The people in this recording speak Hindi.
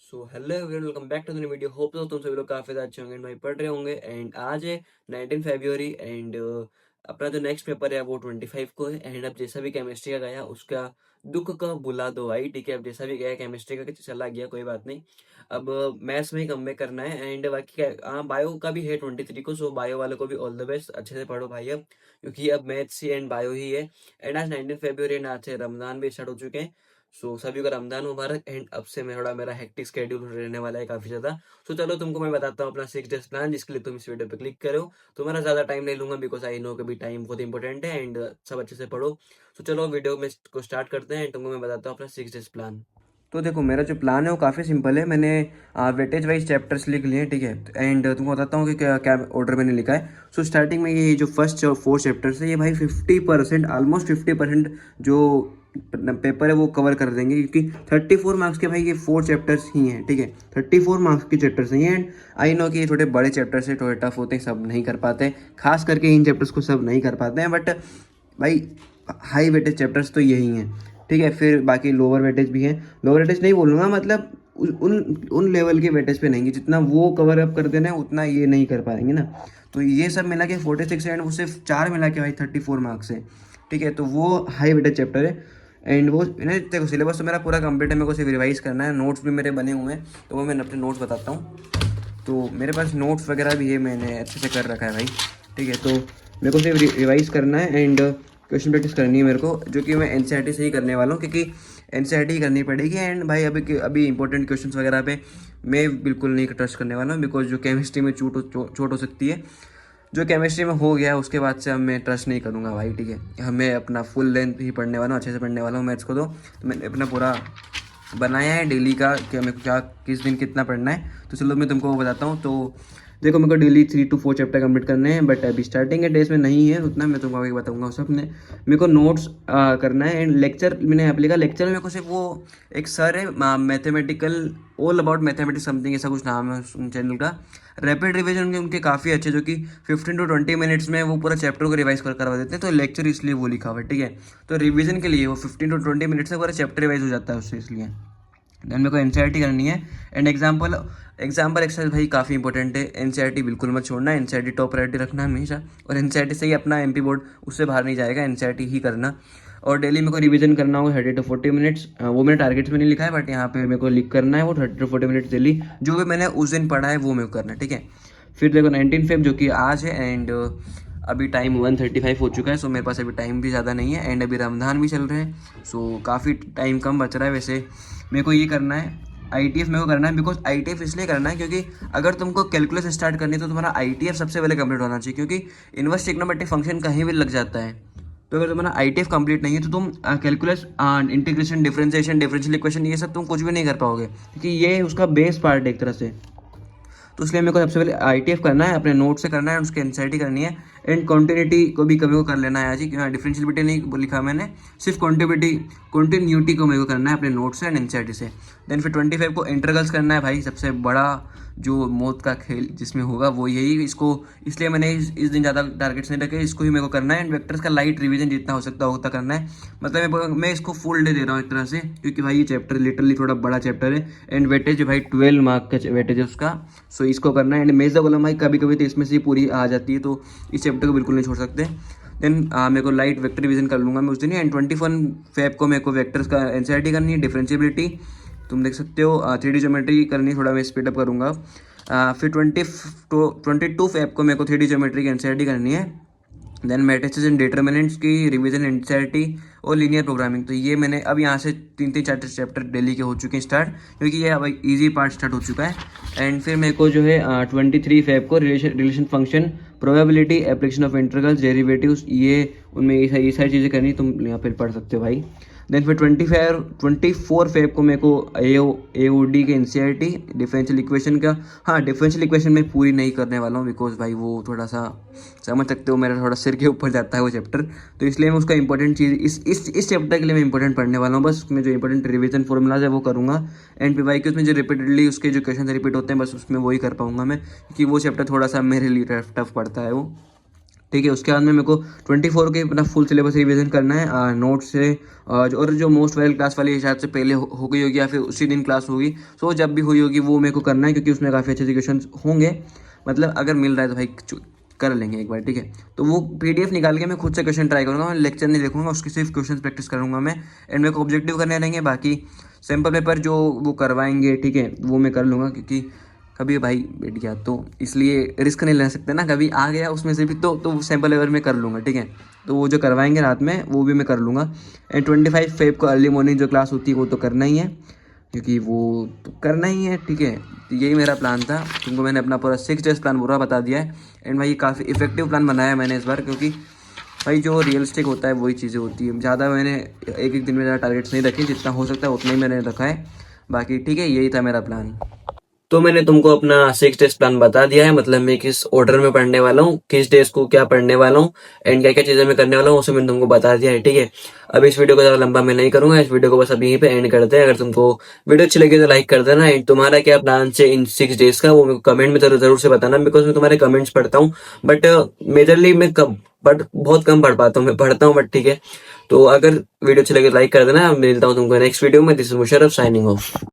So hello everyone, welcome back to the new video. Hope तो तुम सभी लोग काफ़ी ज़्यादा अच्छे होंगे एंड भाई पढ़ रहे होंगे। एंड आज है 19 फरवरी एंड अपना जो नेक्स्ट पेपर है वो 25 को है। एंड अब जैसा भी केमिस्ट्री का गया उसका दुख का बुला दो भाई, ठीक है। अब जैसा भी गया केमिस्ट्री का चला गया, कोई बात नहीं। अब मैथ्स में ही कम करना है एंड बाकी क्या, हाँ बायो का भी है 23 को। सो बायो वालों को भी ऑल द बेस्ट, अच्छे से पढ़ो भाई अब, क्योंकि अब मैथ्स ही एंड बायो ही है। एंड आज 19 फरवरी एंड आज से रमज़ान भी स्टार्ट हो चुके हैं। सो सभी को रमजान मुबारक। एंड अब से मैं थोड़ा मेरा हेक्टिक स्केड्यूल रहने वाला है काफी ज्यादा। सो चलो तुमको मैं बताता हूँ अपना 6 डेज प्लान, जिसके लिए तुम इस वीडियो पे क्लिक करो। तुम्हारा ज्यादा टाइम नहीं लूंगा, बिकॉज आई नो कि टाइम बहुत इंपॉर्टेंट है एंड सब अच्छे से पढ़ो। सो चलो वीडियो में को स्टार्ट करते हैं एंड तुमको मैं बताता हूँ अपना 6 डेज प्लान। तो देखो मेरा जो प्लान है वो काफ़ी सिंपल है। मैंने वेटेज वाइज चैप्टर्स लिख लिए हैं, ठीक है। एंड तुमको बताता हूँ कि क्या क्या ऑर्डर मैंने लिखा है। सो स्टार्टिंग में ये जो फर्स्ट 4 चैप्टर्स है, ये भाई 50%, ऑलमोस्ट 50% जो पेपर है वो कवर कर देंगे, क्योंकि 34 मार्क्स के भाई ये 4 चैप्टर्स ही हैं, ठीक है। 34 मार्क्स के चैप्टर्स हैं एंड आई नो कि ये थोड़े बड़े चैप्टर्स है, थोड़े टफ होते हैं, सब नहीं कर पाते। खास करके इन चैप्टर्स को सब नहीं कर पाते हैं, बट भाई हाई वेटेज चैप्टर्स तो यही हैं, ठीक है। फिर बाकी लोअर वेटेज भी हैं। लोअर वेटेज नहीं बोलूँगा, मतलब उन उन लेवल के वेटेज पे नहीं, जितना वो कवर अप कर देना है उतना ये नहीं कर पाएंगे ना। तो ये सब मिला के 46 एंड वो सिर्फ 4 मिला के भाई 34 मार्क्स है, ठीक है। तो वो हाई वेटेज चैप्टर है एंड वो देखो सिलेबस तो मेरा पूरा कंप्लीट है, मेरे को सिर्फ रिवाइज करना है। नोट्स भी मेरे बने हुए हैं, तो वो मैं अपने नोट्स बताता हूँ। तो मेरे पास नोट्स वगैरह भी है, मैंने अच्छे से कर रखा है भाई, ठीक है। तो मेरे को सिर्फ रिवाइज करना है एंड क्वेश्चन प्रैक्टिस करनी है मेरे को, जो कि मैं एनसीईआरटी से ही करने वाला हूँ, क्योंकि एनसीईआरटी ही करनी पड़ेगी। एंड भाई अभी इंपॉर्टेंट क्वेश्चंस वगैरह पे मैं बिल्कुल नहीं ट्रस्ट करने वाला हूँ, बिकॉज जो केमिस्ट्री में चोट हो सकती है, जो केमिस्ट्री में हो गया उसके बाद से अब मैं ट्रस्ट नहीं करूँगा भाई, ठीक है। मैं अपना फुल लेंथ ही पढ़ने वाला हूँ, अच्छे से पढ़ने वाला हूँ मैथ्स को। तो मैंने अपना पूरा बनाया है डेली का कि मेरे को क्या किस दिन कितना पढ़ना है। तो चलो मैं तुमको वो बताता हूँ। तो देखो मेरे को डेली 3 to 4 चैप्टर कंप्लीट करने हैं, बट अभी स्टार्टिंग के डेज में नहीं है उतना, मैं तुमको आगे बताऊंगा उस अपने। मेरे को नोट्स करना है एंड लेक्चर मैंने यहाँ पे लिखा। लेक्चर में मेरे को सिर्फ वो एक सर है mathematical, all about mathematics something ऐसा कुछ नाम है उस चैनल का। रैपिड रिविजन उनके काफ़ी अच्छे, जो कि 15 to 20 मिनट्स में वो पूरा चैप्टर को रिवाइज करवा देते हैं। तो लेक्चर इसलिए वो लिखा हुआ है, ठीक है। तो रिविजन के लिए वो 15 to 20 मिनट्स में पूरा चैप्टर रिवाइज हो जाता है उससे, इसलिए देन मेरे को एनसीईआरटी करनी है। एंड एग्जाम्पल एक्सरसाइज भाई काफ़ी इंपॉर्टेंट है। एनसीईआरटी बिल्कुल मत छोड़ना, एनसीईआरटी टॉप प्रायोरिटी रखना हमेशा। और एनसीईआरटी से ही अपना एमपी बोर्ड उससे बाहर नहीं जाएगा, एनसीईआरटी ही करना। और डेली मेरे को रिवीजन करना होगा 30 to 40 मिनट्स। वो मैंने टारगेट्स में नहीं लिखा है, बट यहाँ पे मेरे को लिख करना है वो 30 to 40 मिनट्स डेली, जो भी मैंने उस दिन पढ़ा है वो मेरे को करना है, ठीक है। फिर देखो 19 फेब जो कि आज है एंड अभी टाइम 1:35 हो चुका है। सो मेरे पास अभी टाइम भी ज़्यादा नहीं है एंड अभी रमज़ान भी चल रहे हैं। सो काफ़ी टाइम कम बच रहा है। वैसे मेरे को ये करना है आईटीएफ, मेरे को करना है। बिकॉज आईटीएफ इसलिए करना है क्योंकि अगर तुमको कैलकुलस स्टार्ट करनी है तो तुम्हारा आईटीएफ सबसे पहले कंप्लीट होना चाहिए, क्योंकि इनवर्स ट्रिग्नोमेट्रिक फंक्शन कहीं भी लग जाता है। तो अगर तुम्हारा आईटीएफ कंप्लीट नहीं है तो तुम calculus, integration, differentiation, differential equation, ये सब तुम कुछ भी नहीं कर पाओगे, क्योंकि ये उसका बेस पार्ट है एक तरह से। तो इसलिए मेरे को सबसे पहले आईटीएफ करना है, अपने नोट से करना है, उसकी एनसीईआरटी करनी है। एंड कॉन्टिन्यूटी को भी कभी को कर लेना है आज ही। डिफरेंशियलिटी नहीं लिखा मैंने, सिर्फ कॉन्टिन्यूटी को मेरे को करना है अपने नोट से एंड एनसीईआरटी से। देन फिर 25 को इंटरगल्स करना है भाई, सबसे बड़ा जो मौत का खेल जिसमें होगा वो यही। इसको इसलिए मैंने इस दिन ज़्यादा टारगेट्स नहीं रखे, इसको ही मेरे को करना है। एंड वेक्टर्स का लाइट रिवीजन जितना हो सकता है उतना करना है। मतलब मैं इसको फुल डे दे रहा हूँ एक तरह से, क्योंकि भाई ये चैप्टर लिटरली थोड़ा बड़ा चैप्टर है। एंड वेटेज भाई 12 मार्क का वेटेज है उसका। सो इसको करना है। एंड मेज़ कॉलम भाई कभी कभी तो इसमें से पूरी आ जाती है, तो इस चैप्टर को बिल्कुल नहीं छोड़ सकते। देन मेरे को लाइट वेक्टर रिवीजन कर लूँगा मैं उस दिन ही। एंड 21 फेब को मेरे को वेक्टर्स का एनसीईआरटी करनी है, डिफरेंशिएबिलिटी तुम देख सकते हो, 3D ज्योमेट्री करनी, थोड़ा मैं स्पीडअप करूँगा। फिर 22 फेब को मेरे को 3D ज्योमेट्री की एनसीईआरटी करनी है। देन मैट्रिसेस एंड डिटर्मिनेंट्स की रिवीजन, एनसीईआरटी और लीनियर प्रोग्रामिंग। तो ये मैंने अब यहाँ से 3-3 चैप्टर डेली के हो चुके हैं स्टार्ट, क्योंकि ये अब ईजी पार्ट स्टार्ट हो चुका है। एंड फिर मेरे को जो है 23 फेब को relation function, probability, application of integrals, derivatives, ये उनमें ये सारी चीज़ें करनी, तुम यहाँ पर पढ़ सकते हो भाई। देन फिर 24 फेब को मेरे को AOD के एनसीईआरटी, डिफरेंशियल इक्वेशन का। हाँ डिफरेंशियल इक्वेशन मैं पूरी नहीं करने वाला हूँ, बिकॉज भाई वो थोड़ा सा समझ सकते हो मेरा थोड़ा सिर के ऊपर जाता है वो चैप्टर। तो इसलिए मैं उसका इंपॉर्टेंट चीज़ इस चैप्टर के लिए मैं इंपॉर्टेंट पढ़ने वाला हूँ। बस उसमें जो इंपॉर्टेंट रिवीजन फॉर्मूलाज है वो करूँगा। एंड फिर भाई कि उसमें जो रिपीटेडली उसके जो क्वेश्चन रिपीट होते हैं बस उसमें वही कर पाऊँगा मैं, क्योंकि वो चैप्टर थोड़ा सा मेरे लिए टफ पड़ता है वो। ठीक है। उसके बाद में मेरे को 24 के अपना फुल सिलेबस रिवीजन करना है नोट से। और जो मोस्ट वाली क्लास वाली शायद से पहले हो गई होगी या फिर उसी दिन क्लास होगी, सो जब भी हुई होगी वो मेरे को करना है, क्योंकि उसमें काफ़ी अच्छे क्वेश्चन होंगे। मतलब अगर मिल रहा है तो भाई कर लेंगे एक बार, ठीक है। तो वो पीडीएफ निकाल के मैं खुद से क्वेश्चन ट्राई करूँगा, मैं लेक्चर नहीं देखूंगा, उसकी सिर्फ क्वेश्चन प्रैक्टिस करूँगा मैं। एंड मेरे को ऑब्जेक्टिव करने रहेंगे, बाकी सैम्पल पेपर जो वो करवाएंगे, ठीक है, वो मैं कर लूँगा, क्योंकि कभी भाई बैठ गया तो इसलिए रिस्क नहीं ले सकते ना, कभी आ गया उसमें से भी तो सैम्पल पेपर में कर लूँगा, ठीक है। तो वो जो करवाएंगे रात में वो भी मैं कर लूँगा। एंड 25 फेब को अर्ली मॉर्निंग जो क्लास होती है वो तो करना ही है, क्योंकि वो तो करना ही है, ठीक है। तो यही मेरा प्लान था, तुमको मैंने अपना पूरा 6 डेज प्लान पूरा बता दिया है। एंड भाई काफ़ी इफेक्टिव प्लान बनाया है मैंने इस बार, क्योंकि भाई जो रियलिस्टिक होता है वही चीज़ें होती है। ज़्यादा मैंने एक एक दिन में ज़्यादा टारगेट्स नहीं रखे, जितना हो सकता है उतना ही मैंने रखा है। बाकी ठीक है, यही था मेरा प्लान। तो मैंने तुमको अपना 6 डेज प्लान बता दिया है, मतलब मैं किस ऑर्डर में पढ़ने वाला हूँ, किस डेज को क्या पढ़ने वाला हूँ, एंड क्या क्या चीज़ें मैं करने वाला हूँ, उसे मैंने तुमको बता दिया है, ठीक है। अब इस वीडियो को ज़्यादा लंबा मैं नहीं करूंगा, इस वीडियो को बस अभी यहीं पे एंड करते हैं। अगर तुमको वीडियो अच्छी लगी तो लाइक कर देना, एंड तुम्हारा क्या प्लान है इन 6 डेज का वो मेरे को कमेंट में जरूर से बताना, बिकॉज मैं तुम्हारे कमेंट्स पढ़ता हूँ। बट मेजरली मैं कब बट बहुत कम पढ़ पाता हूँ, मैं पढ़ता हूँ बट ठीक है। तो अगर वीडियो अच्छी लगी तो लाइक कर देना। मिलता हूँ तुमको नेक्स्ट वीडियो में। This is Musharraf signing off.